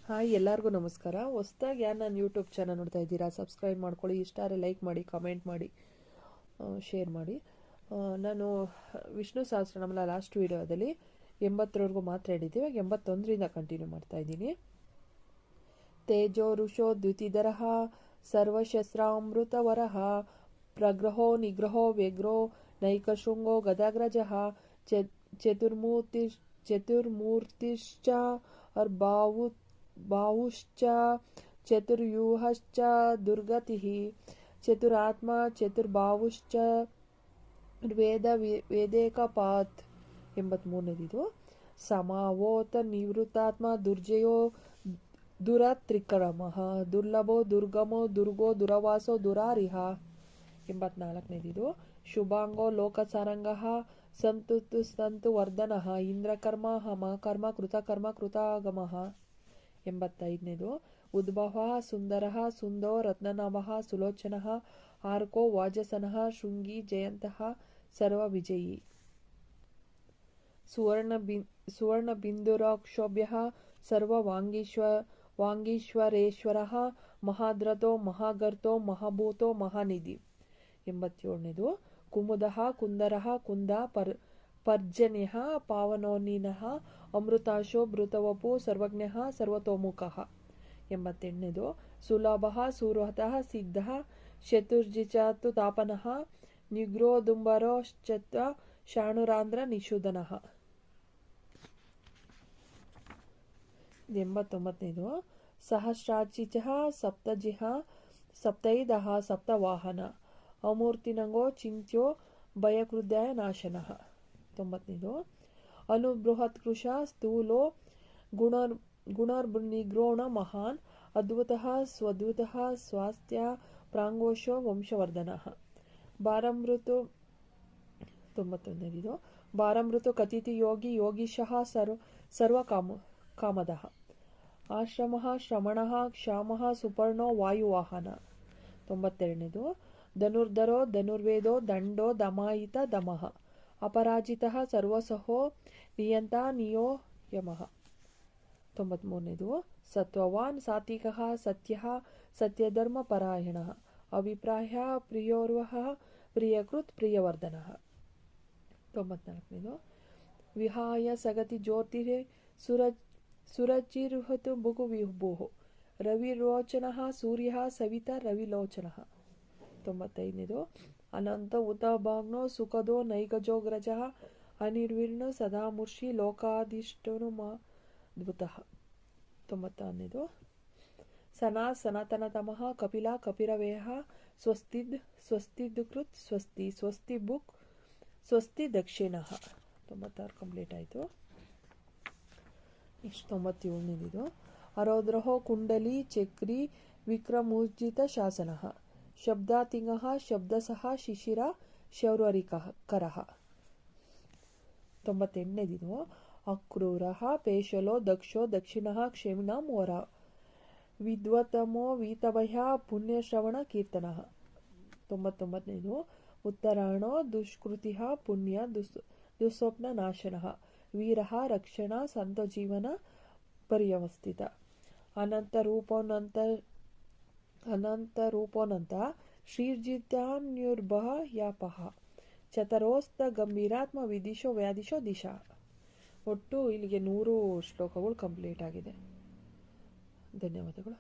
Hi, ಎಲ್ಲರಿಗೂ ನಮಸ್ಕಾರ. ಹೊಸ್ದಾಗಿ ಯಾರು ನಾನು ಯೂಟ್ಯೂಬ್ ಚಾನಲ್ ನೋಡ್ತಾ ಇದ್ದೀರಾ, ಸಬ್ಸ್ಕ್ರೈಬ್ ಮಾಡ್ಕೊಳ್ಳಿ. ಇಷ್ಟ ಆದರೆ ಲೈಕ್ ಮಾಡಿ, ಕಮೆಂಟ್ ಮಾಡಿ, ಶೇರ್ ಮಾಡಿ. ನಾನು ವಿಷ್ಣು ಸಹಸ್ರನಾಮ ಲಾಸ್ಟ್ ವಿಡಿಯೋದಲ್ಲಿ 80ರವರೆಗೂ ಮಾತ್ರ ಹೇಳಿದ್ದೀವಿ. 81ರಿಂದ ಕಂಟಿನ್ಯೂ ಮಾಡ್ತಾ ಇದ್ದೀನಿ. ತೇಜೋ ಋಷೋ ದ್ಯುತಿಧರಃ ಸರ್ವಶಸ್ತ್ರಾಮೃತವರಃ ಪ್ರಗ್ರಹೋ ನಿಗ್ರಹೋ ವ್ಯಗ್ರೋ ನೈಕಶೃಂಗೋ ಗದಾಗ್ರಜಃ ಚತುರ್ಮೂರ್ತಿಶ್ಚ ಬಾಹುಶ್ಚ ಚತುರ್ವ್ಯೂಹಶ್ಚ ದುರ್ಗತಿಃ ಚತುರಾತ್ಮ ಚತುರ್ಬಾಹುಶ್ಚ ವೇದೇಕಪಾತ್. 83ನೇದಿದು. ಸಮಾವೋತ ನಿವೃತ್ತಾತ್ಮ ದುರ್ಜಯೋ ದುರತ್ರಿಕ್ರಮಃ ದುರ್ಲಭೋ ದುರ್ಗಮೋ ದುರ್ಗೋ ದುರವಾಸೋ ದುರಾರಿಹ. 84ನೇದಿದು. ಶುಭಾಂಗೋ ಲೋಕಸಾರಂಗಃ ಸಂತು ಸಂತು ವರ್ಧನಃ ಇಂದ್ರಕರ್ಮ ಹಮಕರ್ಮ ಕೃತಕರ್ಮ ಕೃತಾಗಮಃ. 85ನೇದು. ಉದ್ಭವ ಸುಂದರಃ ಸುಂದೋ ರತ್ನನಾಭಃ ಸುಲೋಚನಃ ಆರ್ಕೋ ವಾಜಸನಃ ಶೃಂಗಿ ಜಯಂತಃ ಸರ್ವವಿಜಯೀ. ಸುವರ್ಣಬಿಂದುರಾಕ್ಷೋಭ್ಯಃ ಸರ್ವವಾಂಗೀಶ್ವರೇಶ್ವರಃ ಮಹಾದ್ರತೋ ಮಹಾಗರ್ತೋ ಮಹಾಭೂತೋ ಮಹಾನಿಧಿ. 87ನೇದು. ಕುಮುದಃ ಕುಂದರಃ ಕುಂದ ಪರ್ಜನ್ಯಃ ಪಾವನೋನ್ನಿನಃ ಅಮೃತಾಶೋ ಭೃತವಪು ಸರ್ವಜ್ಞಃ ಸರ್ವತೋಮುಖಃ. 88ನೇದು. ಸುಲಭಃ ಸುರಹತಃ ಸಿದ್ಧಃ ಶತುರ್ಜಿಚಾತು ತಾಪನಃ ನಿಗ್ರೋದುಂಬರೋಶ್ಚ ಶಾಣುರಾಂಧ್ರ ನಿಷೂದನಃ. 89ನೇದು. ಸಹಸ್ರಾಚಿಚಃ ಸಪ್ತಜಿಃ ಸಪ್ತೈದಃ ಸಪ್ತವಾಹನ ಅಮೂರ್ತಿನಂಗೋ ಚಿಂತ್ಯೋ ಭಯಕೃದ್ಯಾಯ ನಾಶನಃ. 90ನೇದು. ಅನುಬೃಹತ್ಕೃಶ ಸ್ಥೂಲೋ ಗುಣರ್ನಿಗ್ರೋಣ ಮಹಾನ್ ಅದ್ಭುತಃ ಸ್ವದ್ಭುತಃ ಸ್ವಾಸ್ಥ್ಯ ಪ್ರಾಂಗೋಶೋ ವಂಶವರ್ಧನಃ. 91ನೇದಿದು. ಭಾರಮೃತು ಕಥಿತಿ ಯೋಗಿ ಯೋಗೀಶಃ ಸರ್ವಕಾಮದಃ ಆಶ್ರಮಃ ಶ್ರಮಣಃ ಕ್ಷಾಮಃ ಸುಪರ್ಣೋ ವಾಯುವಾಹನ. 92ನೇದು. ಧನುರ್ಧರೋ ಧನುರ್ವೇದೋ ದಂಡೋ ದಮಾಯಿತ ದಮಃ ಅಪರಾಜಿತಃ ಸರ್ವಸಹೋ ನಿಯಂತ ನಿಯೋ ಯಮಃ. 93ನೇದು. ಸತ್ವವಾನ್ ಸಾತ್ವಿಕಃ ಸತ್ಯಃ ಸತ್ಯಧರ್ಮ ಪರಾಯಣಃ ಅಭಿಪ್ರಾಯ ಪ್ರಿಯೋರ್ವಃ ಪ್ರಿಯಕೃತ್ ಪ್ರಿಯವರ್ಧನಃ. 94ನೇದು. ವಿಹಾಯ ಸಗತಿ ಜ್ಯೋತಿರೇ ಸುರಚಿರುಹತು ಭುಗು ವಿಭುಃ ರವಿರೋಚನಃ ಸೂರ್ಯಃ ಸವಿತಾ ರವಿಲೋಚನಃ. 95ನೇದು. ಅನಂತ ಉತಭಾಗ್ನೋ ಸುಖದೋ ನೈಗಜೋಗ್ರಜಃ ಅನಿರ್ವಿರ್ಣ ಸದಾಮೂರ್ಷಿ ಲೋಕಾಧಿಷ್ಠನುಮಾದ್ಭುತಃ. 96ನೇದು. ಸನಾತನತಮಃ ಕಪಿಲ ಕಪಿರವೇಹ ಸ್ವಸ್ತಿದೃತ್ ಸ್ವಸ್ತಿ ಸ್ವಸ್ತಿ ಬುಕ್ ಸ್ವಸ್ತಿ ದಕ್ಷಿಣಃ. 96 ಕಂಪ್ಲೀಟ್ ಆಯಿತು. ನೆಕ್ಸ್ಟ್ 97ನೇದಿದು. ಅರೌದ್ರಹೋ ಕುಂಡಲಿ ಚಕ್ರಿ ವಿಕ್ರಮೂರ್ಜಿತ ಶಾಸನಃ ಶಬ್ದಾತಿಂಗಃ ಶಬ್ದಸಃ ಶಿಶಿರ ಶೌರ್ವರಿಕರಃ. 98ನೇದಿದು. ಅಕ್ರೂರಃ ಪೇಶಲೋ ದಕ್ಷೋ ದಕ್ಷಿಣಃ ಕ್ಷೇಮಿಣಾಂ ವರ ವಿದ್ವತಮೋ ವೀತಭಯ ಪುಣ್ಯಶ್ರವಣ ಕೀರ್ತನಃ. 99ನೇದು. ಉತ್ತರಾಯಣೋ ದುಷ್ಕೃತಿಃ ಪುಣ್ಯ ದುಸ್ವಪ್ನ ನಾಶನಃ ವೀರಃ ರಕ್ಷಣ ಸಂತೋಜೀವನ ಪರ್ಯವಸ್ಥಿತ. ಅನಂತರೂಪೋನಂತ ಶ್ರೀರ್ಜಿತ್ಯಾನ್ಯುರ್ಭಃ ಯಾಪಃ ಚತರೋಸ್ತ ಗಂಭೀರಾತ್ಮ ವಿದಿಶೋ ವ್ಯಾದಿಶೋ ದಿಶಾ. ಒಟ್ಟು ಇಲ್ಲಿಗೆ 100 ಶ್ಲೋಕಗಳು ಕಂಪ್ಲೀಟ್ ಆಗಿದೆ. ಧನ್ಯವಾದಗಳು.